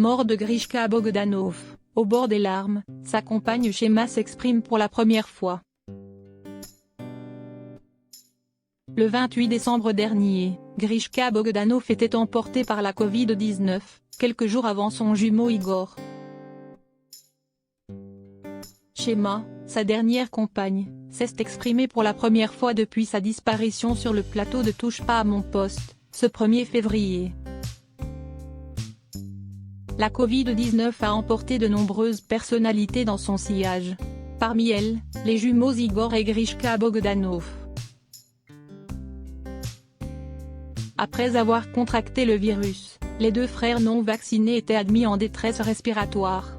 Mort de Grishka Bogdanov. Au bord des larmes, sa compagne Shema s'exprime pour la première fois. Le 28 décembre dernier, Grishka Bogdanov était emporté par la Covid-19, quelques jours avant son jumeau Igor. Shema, sa dernière compagne, s'est exprimée pour la première fois depuis sa disparition sur le plateau de Touche pas à mon poste, ce 1er février. La Covid-19 a emporté de nombreuses personnalités dans son sillage. Parmi elles, les jumeaux Igor et Grishka Bogdanov. Après avoir contracté le virus, les deux frères non vaccinés étaient admis en détresse respiratoire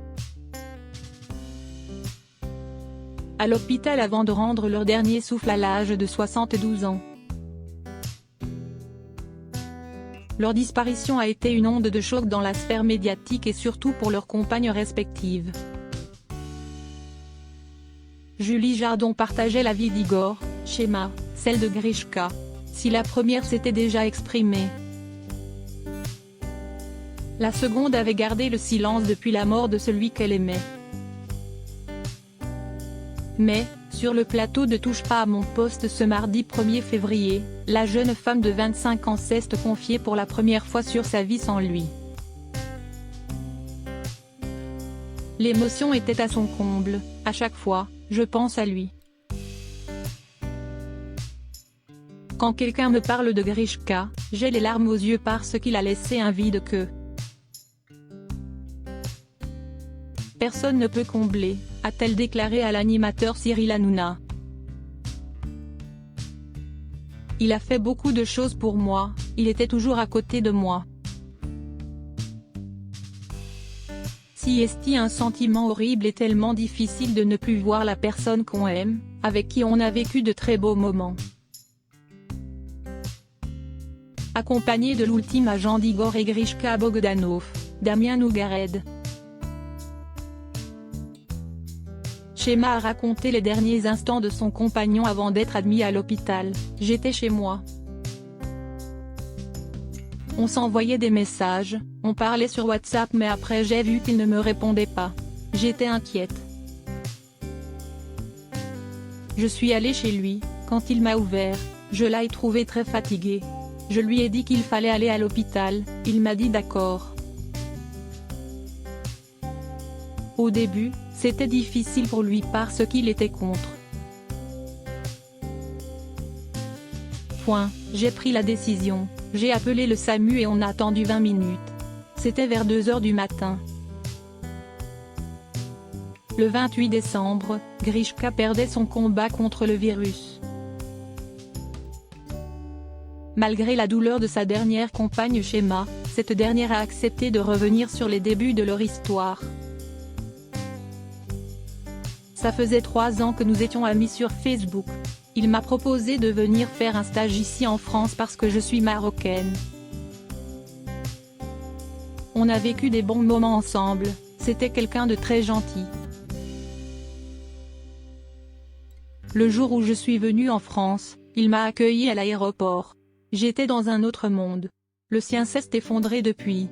à l'hôpital avant de rendre leur dernier souffle à l'âge de 72 ans. Leur disparition a été une onde de choc dans la sphère médiatique et surtout pour leurs compagnes respectives. Julie Jardon partageait la vie d'Igor, Shema, celle de Grishka. Si la première s'était déjà exprimée, la seconde avait gardé le silence depuis la mort de celui qu'elle aimait. Mais, sur le plateau de Touche pas à mon poste ce mardi 1er février, la jeune femme de 25 ans s'est confiée pour la première fois sur sa vie sans lui. L'émotion était à son comble, à chaque fois, je pense à lui. Quand quelqu'un me parle de Grishka, j'ai les larmes aux yeux parce qu'il a laissé un vide que personne ne peut combler, a-t-elle déclaré à l'animateur Cyril Hanouna. Il a fait beaucoup de choses pour moi, il était toujours à côté de moi. Si est-il un sentiment horrible et tellement difficile de ne plus voir la personne qu'on aime, avec qui on a vécu de très beaux moments. Accompagné de l'ultime agent d'Igor et Grishka Bogdanov, Damien Nougared. Shema a raconté les derniers instants de son compagnon avant d'être admis à l'hôpital. J'étais chez moi. On s'envoyait des messages, on parlait sur WhatsApp mais après j'ai vu qu'il ne me répondait pas. J'étais inquiète. Je suis allée chez lui, quand il m'a ouvert, je l'ai trouvé très fatigué. Je lui ai dit qu'il fallait aller à l'hôpital, il m'a dit d'accord. Au début, c'était difficile pour lui parce qu'il était contre. J'ai pris la décision, j'ai appelé le SAMU et on a attendu 20 minutes. C'était vers 2 h du matin. Le 28 décembre, Grishka perdait son combat contre le virus. Malgré la douleur de sa dernière compagne Shema, cette dernière a accepté de revenir sur les débuts de leur histoire. Ça faisait 3 ans que nous étions amis sur Facebook. Il m'a proposé de venir faire un stage ici en France parce que je suis marocaine. On a vécu des bons moments ensemble, c'était quelqu'un de très gentil. Le jour où je suis venue en France, il m'a accueilli à l'aéroport. J'étais dans un autre monde. Le sien s'est effondré depuis.